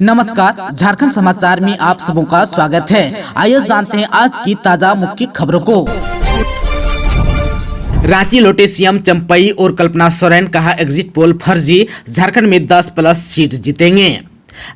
नमस्कार, झारखंड समाचार में आप सबों का स्वागत है। आइए जानते हैं आज की ताजा मुख्य खबरों को। रांची लौटे सीएम चंपई और कल्पना सोरेन, कहा एग्जिट पोल फर्जी, झारखंड में 10+ सीट जीतेंगे।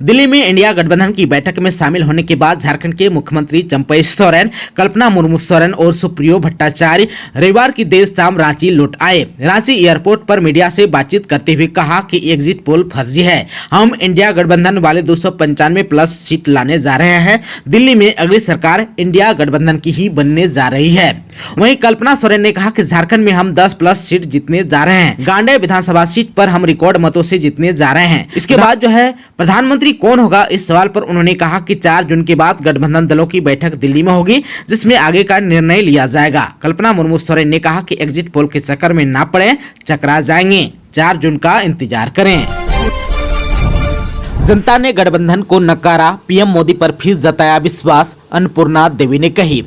दिल्ली में इंडिया गठबंधन की बैठक में शामिल होने के बाद झारखंड के मुख्यमंत्री चंपई सोरेन, कल्पना मुर्मू सोरेन और सुप्रियो भट्टाचार्य रविवार की देर शाम रांची लौट आए। रांची एयरपोर्ट पर मीडिया से बातचीत करते हुए कहा कि एग्जिट पोल फर्जी है। हम इंडिया गठबंधन वाले 295+ सीट लाने जा रहे हैं। दिल्ली में अगली सरकार इंडिया गठबंधन की ही बनने जा रही है। वहीं कल्पना सोरेन ने कहा कि झारखंड में हम 10+ सीट जीतने जा रहे हैं। गांडे विधानसभा सीट पर हम रिकॉर्ड मतों से जीतने जा रहे हैं। इसके बाद जो है प्रधानमंत्री कौन होगा, इस सवाल पर उन्होंने कहा कि 4 जून के बाद गठबंधन दलों की बैठक दिल्ली में होगी, जिसमें आगे का निर्णय लिया जाएगा। कल्पना मुर्मू सोरेन ने कहा कि एग्जिट पोल के चक्कर में ना पड़े, चकरा जाएंगे। 4 जून का इंतजार करें। जनता ने गठबंधन को नकारा, पीएम मोदी पर फिर जताया विश्वास, अन्नपूर्णा देवी ने कही।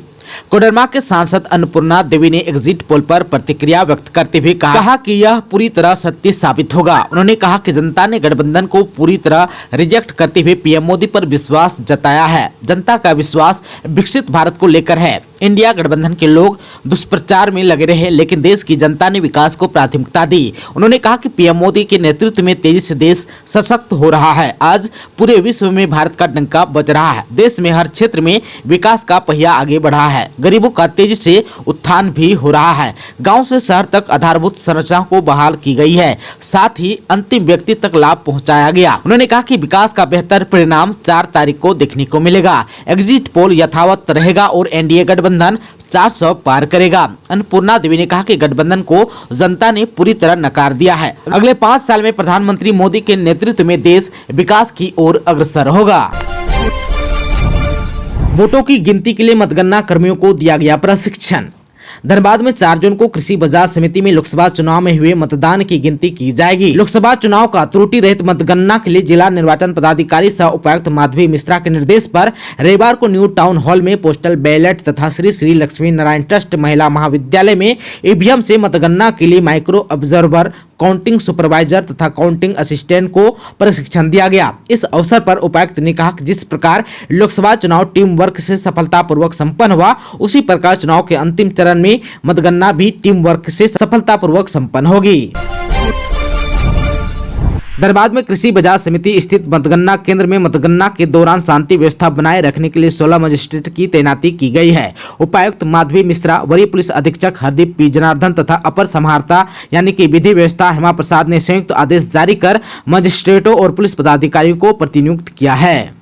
कोडरमा के सांसद अन्नपूर्णा देवी ने एग्जिट पोल पर प्रतिक्रिया व्यक्त करते हुए कहा कि यह पूरी तरह सत्य साबित होगा। उन्होंने कहा कि जनता ने गठबंधन को पूरी तरह रिजेक्ट करते हुए पीएम मोदी पर विश्वास जताया है। जनता का विश्वास विकसित भारत को लेकर है। इंडिया गठबंधन के लोग दुष्प्रचार में लगे रहे, लेकिन देश की जनता ने विकास को प्राथमिकता दी। उन्होंने कहा कि पीएम मोदी के नेतृत्व में तेजी से देश सशक्त हो रहा है। आज पूरे विश्व में भारत का डंका बज रहा है। देश में हर क्षेत्र में विकास का पहिया आगे बढ़ा है। गरीबों का तेजी से उत्थान भी हो रहा है। गांव से शहर तक आधारभूत संरचनाओं को बहाल की गई है, साथ ही अंतिम व्यक्ति तक लाभ पहुंचाया गया। उन्होंने कहा कि विकास का बेहतर परिणाम 4 तारीख को देखने को मिलेगा। एग्जिट पोल यथावत रहेगा और एनडीए गठबंधन 400 पार करेगा। अन्नपूर्णा देवी ने कहा कि गठबंधन को जनता ने पूरी तरह नकार दिया है। अगले 5 साल में प्रधानमंत्री मोदी के नेतृत्व में देश विकास की ओर अग्रसर होगा। वोटों की गिनती के लिए मतगणना कर्मियों को दिया गया प्रशिक्षण। धनबाद में 4 जून को कृषि बाजार समिति में लोकसभा चुनाव में हुए मतदान की गिनती की जाएगी। लोकसभा चुनाव का त्रुटि रहित मतगणना के लिए जिला निर्वाचन पदाधिकारी सह उपायुक्त माधवी मिश्रा के निर्देश पर रविवार को न्यू टाउन हॉल में पोस्टल बैलेट तथा श्री श्री लक्ष्मी नारायण ट्रस्ट महिला महाविद्यालय में ईवीएम से मतगणना के लिए माइक्रो ऑब्जर्वर, काउंटिंग सुपरवाइजर तथा काउंटिंग असिस्टेंट को प्रशिक्षण दिया गया। इस अवसर पर उपायुक्त ने कहा कि जिस प्रकार लोकसभा चुनाव टीम वर्क से सफलतापूर्वक संपन्न हुआ, उसी प्रकार चुनाव के अंतिम चरण में मतगणना भी टीम वर्क से सफलतापूर्वक संपन्न होगी। धनबाद में कृषि बाजार समिति स्थित मतगणना केंद्र में मतगणना के दौरान शांति व्यवस्था बनाए रखने के लिए 16 मजिस्ट्रेट की तैनाती की गई है। उपायुक्त माधवी मिश्रा, वरीय पुलिस अधीक्षक हरदीप पी जनार्दन तथा अपर समाहर्ता यानी कि विधि व्यवस्था हेमा प्रसाद ने संयुक्त आदेश जारी कर मजिस्ट्रेटों और पुलिस पदाधिकारियों को प्रतिनियुक्त किया है।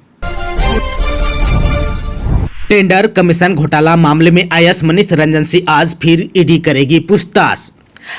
टेंडर कमीशन घोटाला मामले में आईएएस मनीष रंजन से आज फिर ईडी करेगी पूछताछ।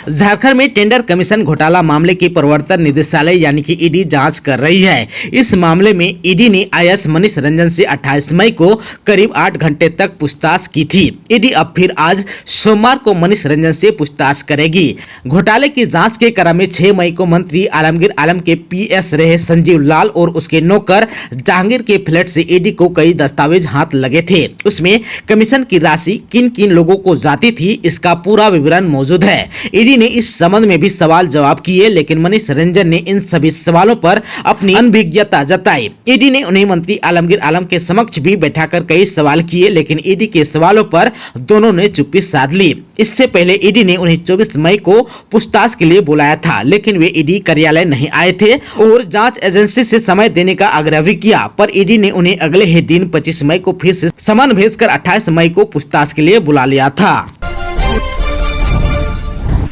झारखंड में टेंडर कमीशन घोटाला मामले की प्रवर्तन निदेशालय यानी कि ईडी जांच कर रही है। इस मामले में ईडी ने आईएएस मनीष रंजन से 28 मई को करीब 8 घंटे तक पूछताछ की थी। ईडी अब फिर आज सोमवार को मनीष रंजन से पूछताछ करेगी। घोटाले की जांच के क्रम में 6 मई को मंत्री आलमगीर आलम के पीएस रहे संजीव लाल और उसके नौकर जहांगीर के फ्लैट से ईडी को कई दस्तावेज हाथ लगे थे। उसमें कमीशन की राशि किन किन लोगों को जाती थी, इसका पूरा विवरण मौजूद है। ईडी ने इस संबंध में भी सवाल जवाब किए, लेकिन मनीष रंजन ने इन सभी सवालों पर अपनी अनभिज्ञता जताई। ईडी ने उन्हें मंत्री आलमगीर आलम के समक्ष भी बैठाकर कई सवाल किए, लेकिन ईडी के सवालों पर दोनों ने चुप्पी साध ली। इससे पहले ईडी ने उन्हें 24 मई को पूछताछ के लिए बुलाया था, लेकिन वे ईडी कार्यालय नहीं आए थे और जांच एजेंसी से समय देने का आग्रह भी किया, पर ईडी ने उन्हें अगले ही दिन 25 मई को फिर से समन भेजकर 28 मई को पूछताछ के लिए बुला लिया था।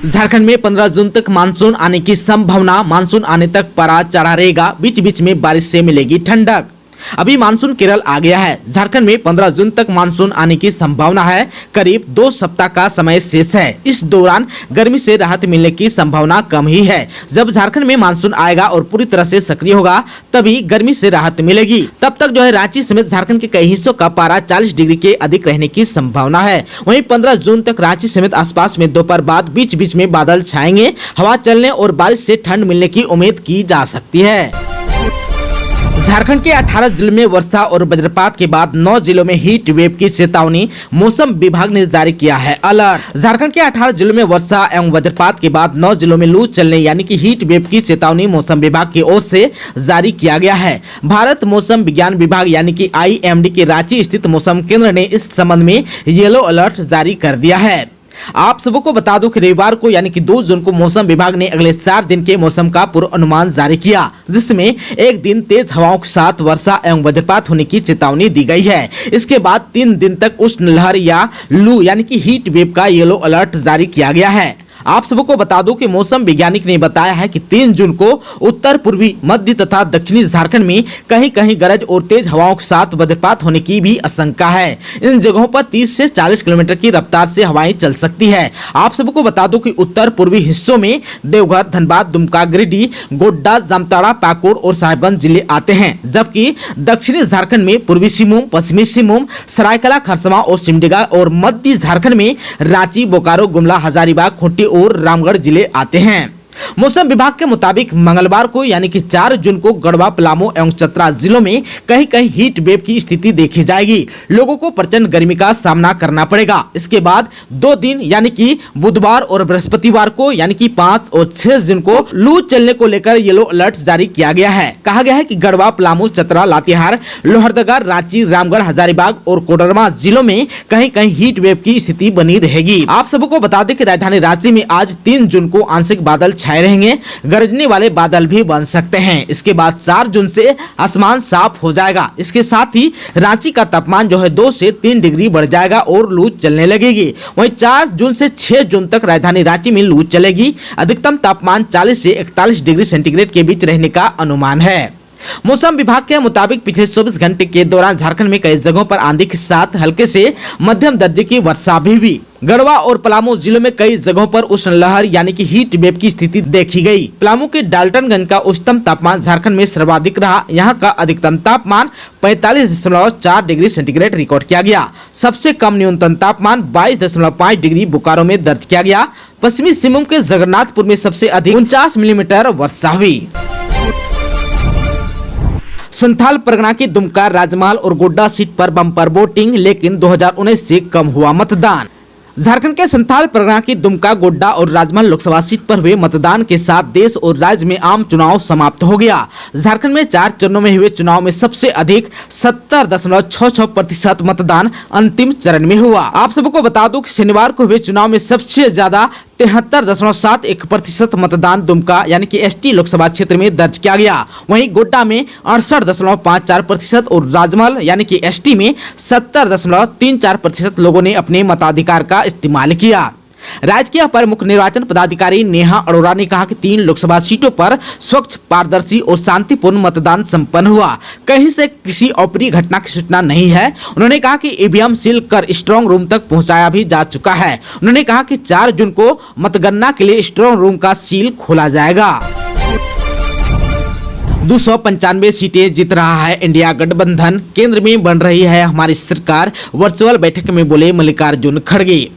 झारखंड में 15 जून तक मानसून आने की संभावना। मानसून आने तक पारा चढ़ा रहेगा, बीच बीच में बारिश से मिलेगी ठंडक। अभी मानसून केरल आ गया है। झारखंड में 15 जून तक मानसून आने की संभावना है। करीब 2 सप्ताह का समय शेष है। इस दौरान गर्मी से राहत मिलने की संभावना कम ही है। जब झारखंड में मानसून आएगा और पूरी तरह से सक्रिय होगा, तभी गर्मी से राहत मिलेगी। तब तक जो है रांची समेत झारखंड के कई हिस्सों का पारा 40 डिग्री के अधिक रहने की संभावना है। वहीं 15 जून तक रांची समेत आसपास में दोपहर बाद बीच बीच में बादल छाएंगे। हवा चलने और बारिश से ठंड मिलने की उम्मीद की जा सकती है। झारखंड के 18 जिलों में वर्षा और वज्रपात के बाद 9 जिलों में हीट वेव की चेतावनी मौसम विभाग ने जारी किया है अलर्ट। झारखंड के 18 जिलों में वर्षा एवं वज्रपात के बाद 9 जिलों में लू चलने यानी कि हीट वेव की चेतावनी मौसम विभाग की ओर से जारी किया गया है। भारत मौसम विज्ञान विभाग यानी कि IMD के रांची स्थित मौसम केंद्र ने इस संबंध में येलो अलर्ट जारी कर दिया है। आप सबको बता दूं कि रविवार को यानी कि 2 जून को मौसम विभाग ने अगले 4 दिन के मौसम का पूर्वानुमान जारी किया, जिसमें एक दिन तेज हवाओं के साथ वर्षा एवं वज्रपात होने की चेतावनी दी गई है। इसके बाद 3 दिन तक उष्ण लहर या लू यानी कि हीट वेव का येलो अलर्ट जारी किया गया है। आप सबको बता दूं कि मौसम वैज्ञानिक ने बताया है कि 3 जून को उत्तर पूर्वी, मध्य तथा दक्षिणी झारखंड में कहीं कहीं गरज और तेज हवाओं के साथ वज्रपात होने की भी आशंका है। इन जगहों पर 30 से 40 किलोमीटर की रफ्तार से हवाएं चल सकती है। आप सबको बता दूं कि उत्तर पूर्वी हिस्सों में देवघर, धनबाद, दुमका, गिरिडीह, गोड्डा, जामताड़ा, पाकुड़ और साहिबगंज जिले आते हैं, जबकि दक्षिणी झारखंड में पूर्वी सिंहभूम, पश्चिमी सिंहभूम, सरायकेला, खरसावां और सिमडेगा और मध्य झारखंड में रांची, बोकारो, गुमला, हजारीबाग, खूंटी और रामगढ़ जिले आते हैं। मौसम विभाग के मुताबिक मंगलवार को यानी कि 4 जून को गढ़वा, पलामू एवं चतरा जिलों में कहीं कहीं हीट वेव की स्थिति देखी जाएगी। लोगों को प्रचंड गर्मी का सामना करना पड़ेगा। इसके बाद 2 दिन यानी कि बुधवार और बृहस्पतिवार को यानी कि 5 और 6 जून को लू चलने को लेकर येलो अलर्ट जारी किया गया है। कहा गया है कि गढ़वा, पलामू, चतरा, लातेहार, लोहरदगा, रांची, रामगढ़, हजारीबाग और कोडरमा जिलों में कहीं कहीं हीट वेव की स्थिति बनी रहेगी। आप सबको बता दें कि राजधानी रांची में आज 3 जून को आंशिक बादल छाए रहेंगे, गरजने वाले बादल भी बन सकते हैं। इसके बाद 4 जून से आसमान साफ हो जाएगा। इसके साथ ही रांची का तापमान जो है 2 से 3 डिग्री बढ़ जाएगा और लू चलने लगेगी। वहीं 4 जून से 6 जून तक राजधानी रांची में लू चलेगी। अधिकतम तापमान 40 से 41 डिग्री सेंटीग्रेड के बीच रहने का अनुमान है। मौसम विभाग के मुताबिक पिछले 24 घंटे के दौरान झारखंड में कई जगहों पर आंधी के साथ हल्के से मध्यम दर्जे की वर्षा भी हुई। गढ़वा और पलामू जिलों में कई जगहों पर उष्ण लहर यानी कि हीट वेव की स्थिति देखी गई। पलामू के डाल्टनगंज का उच्चतम तापमान झारखंड में सर्वाधिक रहा। यहां का अधिकतम तापमान 45.4 डिग्री सेंटीग्रेड रिकॉर्ड किया गया। सबसे कम न्यूनतम तापमान 22.5 डिग्री बोकारो में दर्ज किया गया। पश्चिमी सिंहभूम के जगन्नाथपुर में सबसे अधिक 49 मिलीमीटर वर्षा हुई। संथाल परगना की दुमका, राजमहल और गोड्डा सीट पर बम्पर वोटिंग, लेकिन 2019 से कम हुआ मतदान। झारखंड के संथाल परगना की दुमका, गोड्डा और राजमहल लोकसभा सीट पर हुए मतदान के साथ देश और राज्य में आम चुनाव समाप्त हो गया। झारखंड में 4 चरणों में हुए चुनाव में सबसे अधिक 70.66% मतदान अंतिम चरण में हुआ। आप सबको बता दूं कि शनिवार को हुए चुनाव में सबसे ज्यादा 73.71% मतदान दुमका यानी कि ST लोकसभा क्षेत्र में दर्ज किया गया। वहीं गोड्डा में 68.54% और राजमहल यानी कि ST में 70.34% लोगों ने अपने मताधिकार का इस्तेमाल किया। राज्य के अपर मुख्य निर्वाचन पदाधिकारी नेहा अरोड़ा ने कहा कि 3 लोकसभा सीटों पर स्वच्छ, पारदर्शी और शांतिपूर्ण मतदान संपन्न हुआ। कहीं से किसी अप्रिय घटना की सूचना नहीं है। उन्होंने कहा कि EVM सील कर स्ट्रांग रूम तक पहुंचाया भी जा चुका है। उन्होंने कहा कि 4 जून को मतगणना के लिए स्ट्रांग रूम का सील खोला जाएगा। 295 सीटें जीत रहा है इंडिया गठबंधन, केंद्र में बन रही है हमारी सरकार, वर्चुअल बैठक में बोले मल्लिकार्जुन खड़गे।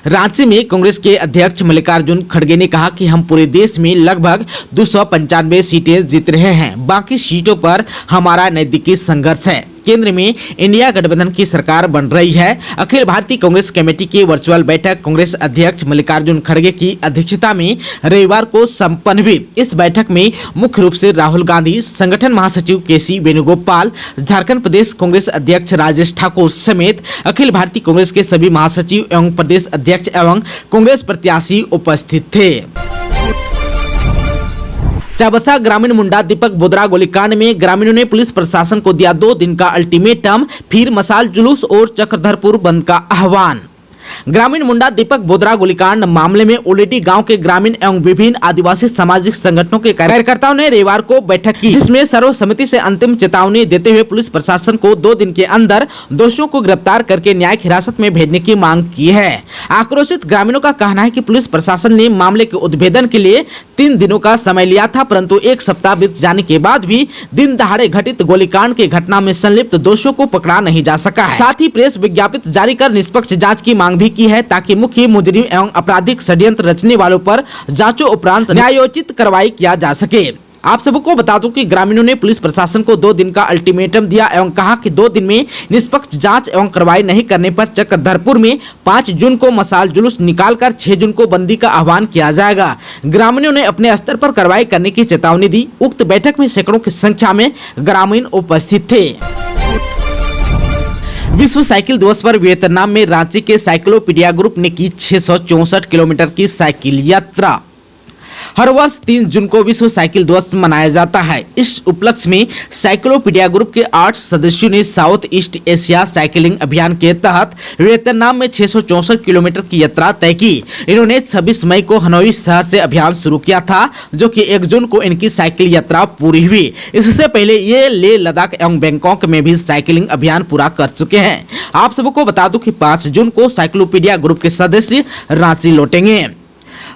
रांची में कांग्रेस के अध्यक्ष मल्लिकार्जुन खड़गे ने कहा कि हम पूरे देश में लगभग 295 सीटें जीत रहे हैं। बाकी सीटों पर हमारा नजदीकी संघर्ष है। केंद्र में इंडिया गठबंधन की सरकार बन रही है। अखिल भारतीय कांग्रेस कमेटी की वर्चुअल बैठक कांग्रेस अध्यक्ष मल्लिकार्जुन खड़गे की अध्यक्षता में रविवार को संपन्न हुई। इस बैठक में मुख्य रूप से राहुल गांधी, संगठन महासचिव KC वेणुगोपाल, झारखंड प्रदेश कांग्रेस अध्यक्ष राजेश ठाकुर समेत अखिल भारतीय कांग्रेस के सभी महासचिव एवं प्रदेश अध्यक्ष एवं कांग्रेस प्रत्याशी उपस्थित थे। चाबसा ग्रामीण मुंडा दीपक बोदरा गोलीकांड में ग्रामीणों ने पुलिस प्रशासन को दिया 2 दिन का अल्टीमेटम, फिर मशाल जुलूस और चक्रधरपुर बंद का आह्वान। ग्रामीण मुंडा दीपक बोदरा गोलीकांड मामले में ओलेटी गांव के ग्रामीण एवं विभिन्न आदिवासी सामाजिक संगठनों के कार्यकर्ताओं ने रविवार को बैठक की, जिसमें सर्वसम्मति से अंतिम चेतावनी देते हुए पुलिस प्रशासन को 2 दिन के अंदर दोषियों को गिरफ्तार करके न्यायिक हिरासत में भेजने की मांग की है। आक्रोशित ग्रामीणों का कहना है कि पुलिस प्रशासन ने मामले के उद्भेदन के लिए 3 दिनों का समय लिया था, परंतु 1 सप्ताह बीत जाने के बाद भी दिन दहाड़े घटित गोलीकांड की घटना में संलिप्त दोषियों को पकड़ा नहीं जा सका। साथ ही प्रेस विज्ञप्ति जारी कर निष्पक्ष जाँच की मांग भी की है, ताकि मुख्य मुजरिम एवं आपराधिक षड्यंत्र रचने वालों पर जांचों उपरांत न्यायोचित कार्रवाई किया जा सके। आप सबको बता दूं कि ग्रामीणों ने पुलिस प्रशासन को 2 दिन का अल्टीमेटम दिया एवं कहा कि 2 दिन में निष्पक्ष जांच एवं कार्रवाई नहीं करने पर चक्रधरपुर में 5 जून को मशाल जुलूस निकालकर 6 जून को बंदी का आह्वान किया जाएगा। ग्रामीणों ने अपने स्तर पर कार्रवाई करने की चेतावनी दी। उक्त बैठक में सैकड़ों की संख्या में ग्रामीण उपस्थित थे। विश्व साइकिल दिवस पर वियतनाम में रांची के साइक्लोपीडिया ग्रुप ने की 664 किलोमीटर की साइकिल यात्रा। हर वर्ष 3 जून को विश्व साइकिल दिवस मनाया जाता है। इस उपलक्ष्य में साइक्लोपीडिया ग्रुप के 8 सदस्यों ने साउथ ईस्ट एशिया साइकिलिंग अभियान के तहत वियतनाम में 664 किलोमीटर की यात्रा तय की। इन्होंने 26 मई को हनोई शहर से अभियान शुरू किया था, जो कि 1 जून को इनकी साइकिल यात्रा पूरी हुई। इससे पहले ये लेह लद्दाख एवं बैंकॉक में भी साइकिलिंग अभियान पूरा कर चुके हैं। आप सबको बता दूं कि 5 जून को साइक्लोपीडिया ग्रुप के सदस्य रांची लौटेंगे।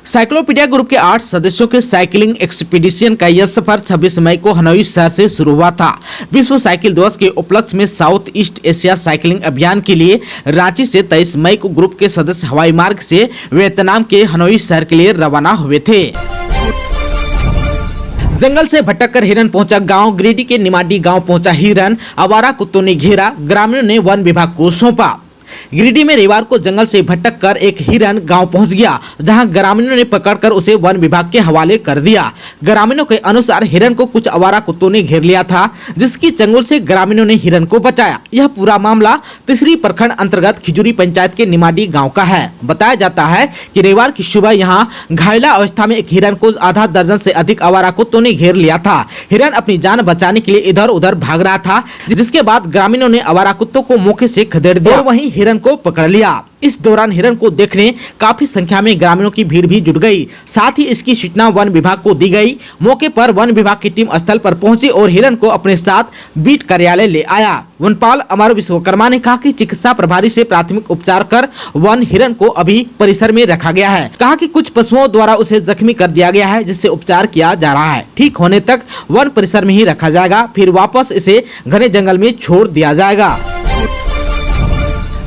साइक्लोपीडिया ग्रुप के 8 सदस्यों के साइकिलिंग एक्सपीडिशन का यह सफर 26 मई को हनोई शहर से शुरू हुआ था। विश्व साइकिल दिवस के उपलक्ष्य में साउथ ईस्ट एशिया साइकिलिंग अभियान के लिए रांची से 23 मई को ग्रुप के सदस्य हवाई मार्ग से वियतनाम के हनोई शहर के लिए रवाना हुए थे। जंगल से भटककर हिरन पहुंचा गांव। गिरिडीह के निमाडी गांव पहुंचा हिरन, आवारा कुत्तों ने घेरा, ग्रामीणों ने वन विभाग को सौंपा। गिरिडीह में रविवार को जंगल से भटककर एक हिरन गांव पहुंच गया, जहां ग्रामीणों ने पकड़कर उसे वन विभाग के हवाले कर दिया। ग्रामीणों के अनुसार हिरन को कुछ आवारा कुत्तों ने घेर लिया था, जिसकी चंगुल से ग्रामीणों ने हिरन को बचाया। यह पूरा मामला तिसरी प्रखंड अंतर्गत खिजुरी पंचायत के निमाडी गांव का है। बताया जाता है कि रविवार की सुबह यहां घायला अवस्था में एक हिरन को आधा दर्जन से अधिक आवारा कुत्तों ने घेर लिया था। हिरन अपनी जान बचाने के लिए इधर उधर भाग रहा था, जिसके बाद ग्रामीणों ने आवारा कुत्तों को मौके से खदेड़ दिया और वहीं हिरन को पकड़ लिया। इस दौरान हिरन को देखने काफी संख्या में ग्रामीणों की भीड़ भी जुट गई। साथ ही इसकी सूचना वन विभाग को दी गई। मौके पर वन विभाग की टीम स्थल पर पहुंची और हिरन को अपने साथ बीट कार्यालय ले आया। वनपाल अमर विश्वकर्मा ने कहा कि चिकित्सा प्रभारी से प्राथमिक उपचार कर वन हिरन को अभी परिसर में रखा गया है। कहा कि कुछ पशुओं द्वारा उसे जख्मी कर दिया गया है, जिससे उपचार किया जा रहा है। ठीक होने तक वन परिसर में ही रखा जाएगा, फिर वापस इसे घने जंगल में छोड़ दिया जाएगा।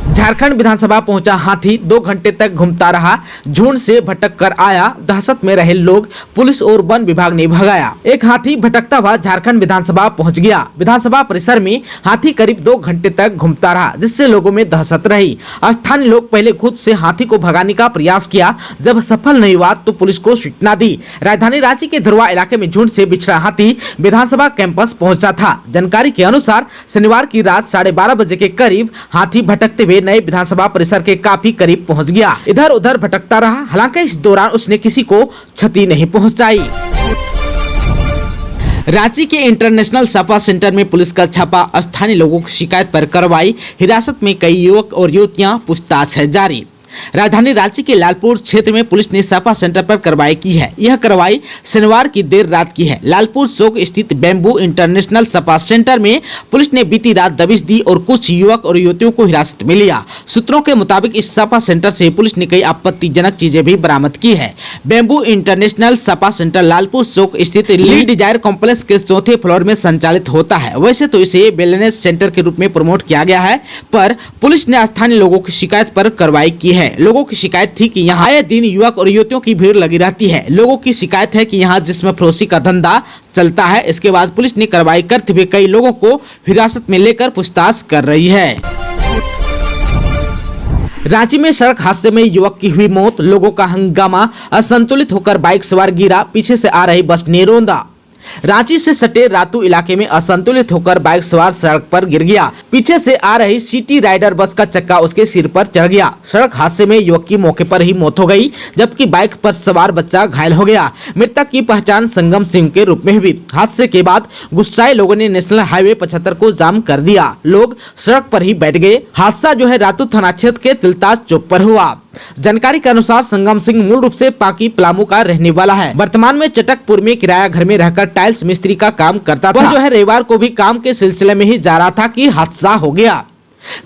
झारखंड विधानसभा पहुंचा हाथी, 2 घंटे तक घूमता रहा, झुंड से भटक कर आया। दहशत में रहे लोग, पुलिस और वन विभाग ने भगाया। एक हाथी भटकता हुआ झारखंड विधानसभा पहुंच गया। विधानसभा परिसर में हाथी करीब 2 घंटे तक घूमता रहा, जिससे लोगों में दहशत रही। स्थानीय लोग पहले खुद से हाथी को भगाने का प्रयास किया। जब सफल नहीं हुआ तो पुलिस को सूचना दी। राजधानी रांची के धुरवा इलाके में झुंड से बिछड़ा हाथी विधानसभा कैंपस पहुंचा था। जानकारी के अनुसार शनिवार की रात 12:30 बजे के करीब हाथी भटकते हुए नए विधानसभा परिसर के काफी करीब पहुंच गया। इधर उधर भटकता रहा, हालांकि इस दौरान उसने किसी को क्षति नहीं पहुंचाई। रांची के इंटरनेशनल सपा सेंटर में पुलिस का छापा, स्थानीय लोगों की शिकायत पर कार्रवाई। हिरासत में कई युवक और युवतियां, पूछताछ है जारी। राजधानी रांची के लालपुर क्षेत्र में पुलिस ने सपा सेंटर पर कार्रवाई की है। यह कार्रवाई शनिवार की देर रात की है। लालपुर चौक स्थित बैम्बू इंटरनेशनल सपा सेंटर में पुलिस ने बीती रात दबिश दी और कुछ युवक और युवतियों को हिरासत में लिया। सूत्रों के मुताबिक इस सपा सेंटर से पुलिस ने कई आपत्तिजनक चीजें भी बरामद की है। Bamboo international spa centre Lalpur चौक स्थित ली डिजायर कॉम्प्लेक्स के 4थे फ्लोर में संचालित होता है। वैसे तो इसे वेलनेस सेंटर के रूप में प्रमोट किया गया है, पर पुलिस ने स्थानीय लोगों की शिकायत पर कार्रवाई की है। लोगों की शिकायत थी कि यहाँ आए दिन युवक और युवतियों की भीड़ लगी रहती है। लोगों की शिकायत है कि यहाँ जिस्म फरोशी का धंधा चलता है। इसके बाद पुलिस ने कार्रवाई करते हुए कई लोगों को हिरासत में लेकर पूछताछ कर रही है। रांची में सड़क हादसे में युवक की हुई मौत, लोगों का हंगामा, असंतुलित होकर बाइक सवार गिरा, पीछे से आ रही बस ने रौंदा। रांची से सटे रातू इलाके में असंतुलित होकर बाइक सवार सड़क पर गिर गया। पीछे से आ रही सिटी राइडर बस का चक्का उसके सिर पर चढ़ गया। सड़क हादसे में युवक की मौके पर ही मौत हो गई, जबकि बाइक पर सवार बच्चा घायल हो गया। मृतक की पहचान संगम सिंह के रूप में हुई। हादसे के बाद गुस्साए लोगों ने नेशनल हाईवे 75 को जाम कर दिया। लोग सड़क पर ही बैठ गए। हादसा जो है रातू थाना क्षेत्र के तिलताज चौक पर हुआ। जानकारी के अनुसार संगम सिंह मूल रूप से पाकी पलामू का रहने वाला है। वर्तमान में चटकपुर में किराया घर में रहकर टाइल्स मिस्त्री का काम करता था। वह जो है रविवार को भी काम के सिलसिले में ही जा रहा था कि हादसा हो गया।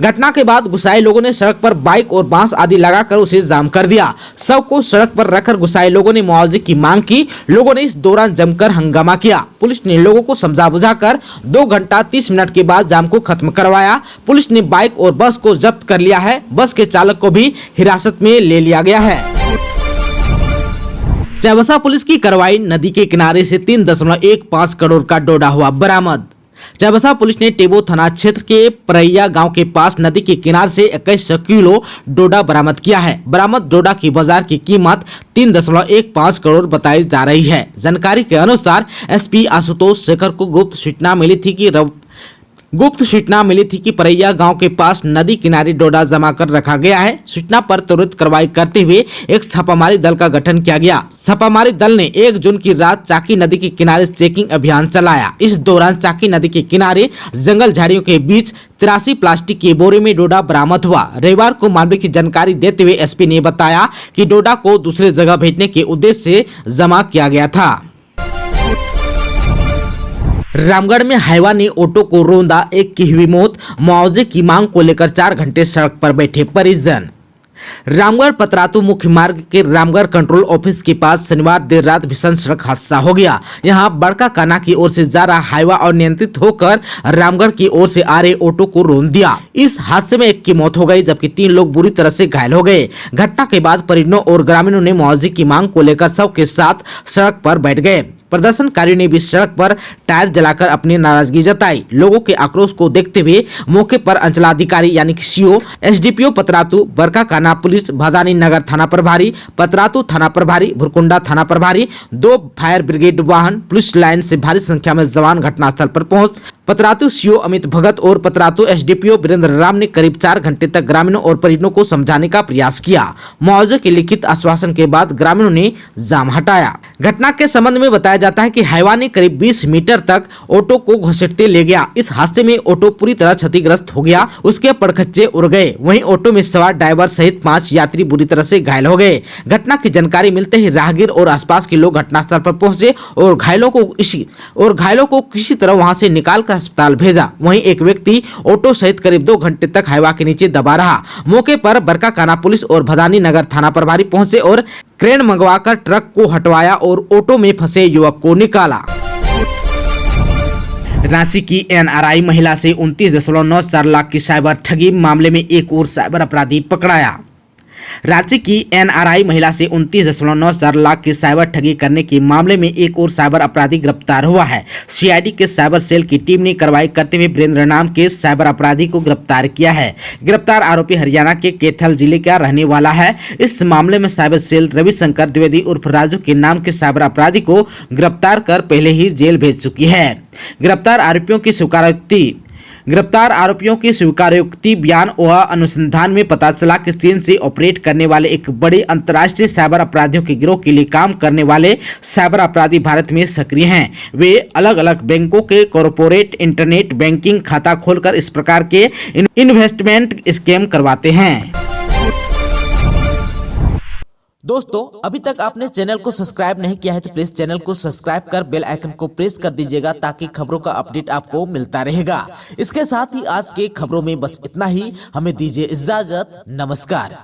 घटना के बाद गुस्साए लोगों ने सड़क पर बाइक और बांस आदि लगाकर उसे जाम कर दिया। शव को सड़क पर रखकर गुस्साए लोगों ने मुआवजे की मांग की। लोगों ने इस दौरान जमकर हंगामा किया। पुलिस ने लोगों को समझा बुझाकर 2 घंटा 30 मिनट के बाद जाम को खत्म करवाया। पुलिस ने बाइक और बस को जब्त कर लिया है। बस के चालक को भी हिरासत में ले लिया गया है। चाईबासा पुलिस की कार्रवाई, नदी के किनारे से 3.15 करोड़ का डोडा हुआ बरामद। चाईबासा पुलिस ने टेबो थाना क्षेत्र के परैया गांव के पास नदी के किनारे से 2100 किलो डोडा बरामद किया है। बरामद डोडा की बाजार की कीमत 3.15 करोड़ बताई जा रही है। जानकारी के अनुसार एसपी आशुतोष शेखर को गुप्त सूचना मिली थी कि परैया गांव के पास नदी किनारे डोडा जमा कर रखा गया है। सूचना पर तुरंत कार्रवाई करते हुए एक छापामारी दल का गठन किया गया। छापामारी दल ने 1 जून की रात चाकी नदी के किनारे चेकिंग अभियान चलाया। इस दौरान चाकी नदी के किनारे जंगल झाड़ियों के बीच 83 प्लास्टिक के बोरे में डोडा बरामद हुआ। रविवार को मामले की जानकारी देते हुए एसपी ने बताया कि डोडा को दूसरे जगह भेजने के उद्देश्य से जमा किया गया था। रामगढ़ में हाईवा ने ऑटो को रौंदा, एक की हुई मौत। मुआवजे की मांग को लेकर 4 घंटे सड़क पर बैठे परिजन। रामगढ़ पतरातू मुख्य मार्ग के रामगढ़ कंट्रोल ऑफिस के पास शनिवार देर रात भीषण सड़क हादसा हो गया। यहां बड़का काना की ओर से जा रहा हाईवा अनियंत्रित होकर रामगढ़ की ओर से आ रहे ऑटो को रौंद दिया। इस हादसे में 1 की मौत हो गई, जबकि 3 लोग बुरी तरह से घायल हो गए। घटना के बाद परिजनों और ग्रामीणों ने मुआवजे की मांग को लेकर सबके साथ सड़क पर बैठ गए। प्रदर्शनकारियों ने भी सड़क पर टायर जलाकर अपनी नाराजगी जताई। लोगों के आक्रोश को देखते हुए मौके पर अंचलाधिकारी यानी कि सीओ, एसडीपीओ पतरातू, बरका काना पुलिस, भदानी नगर थाना प्रभारी, पतरातू थाना प्रभारी, भुरकुंडा थाना प्रभारी, 2 फायर ब्रिगेड वाहन, पुलिस लाइन से भारी संख्या में जवान घटनास्थल पर पहुंच पतरातू सीओ अमित भगत और पतरातू एसडीपीओ वीरेंद्र राम ने करीब 4 घंटे तक ग्रामीणों और परिजनों को समझाने का प्रयास किया। मुआवजे के लिखित आश्वासन के बाद ग्रामीणों ने जाम हटाया। घटना के संबंध में बताया जाता है कि हाईवा ने करीब 20 मीटर तक ऑटो को घसीटते ले गया। इस हादसे में ऑटो पूरी तरह क्षतिग्रस्त हो गया, उसके पड़खच्चे उड़ गए। वहीं ऑटो में सवार ड्राइवर सहित 5 यात्री बुरी तरह से घायल हो गए। घटना की जानकारी मिलते ही राहगीर और आसपास के लोग घटनास्थल पर पहुंचे और घायलों को किसी तरह वहां से निकालकर अस्पताल भेजा। वहीं एक व्यक्ति ऑटो सहित करीब 2 घंटे तक हाईवा के नीचे दबा रहा। मौके पर बरका काना पुलिस और भदानी नगर थाना प्रभारी पहुंचे और क्रेन मंगवाकर ट्रक को हटवाया और ऑटो में फंसे युवक को निकाला। रांची की एनआरआई महिला से 29.94 लाख की साइबर ठगी मामले में एक और साइबर अपराधी पकड़ाया। रांची की एनआरआई महिला से 29.94 लाख की साइबर ठगी करने के मामले में एक और साइबर अपराधी गिरफ्तार हुआ है। सीआईडी के साइबर सेल की टीम ने कार्रवाई करते हुए वीरेंद्र नाम के साइबर अपराधी को गिरफ्तार किया है। गिरफ्तार आरोपी हरियाणा के कैथल जिले का रहने वाला है। इस मामले में साइबर सेल रविशंकर द्विवेदी उर्फ राजू के नाम के साइबर अपराधी को गिरफ्तार कर पहले ही जेल भेज चुकी है। गिरफ्तार आरोपियों की स्वीकारोक्ति बयान व अनुसंधान में पता चला कि चीन से ऑपरेट करने वाले एक बड़े अंतर्राष्ट्रीय साइबर अपराधियों के गिरोह के लिए काम करने वाले साइबर अपराधी भारत में सक्रिय हैं। वे अलग अलग बैंकों के कॉर्पोरेट इंटरनेट बैंकिंग खाता खोलकर इस प्रकार के इन्वेस्टमेंट स्कैम करवाते हैं। दोस्तों, अभी तक आपने चैनल को सब्सक्राइब नहीं किया है तो प्लीज चैनल को सब्सक्राइब कर बेल आइकन को प्रेस कर दीजिएगा ताकि खबरों का अपडेट आपको मिलता रहेगा। इसके साथ ही आज के खबरों में बस इतना ही। हमें दीजिए इजाजत। नमस्कार।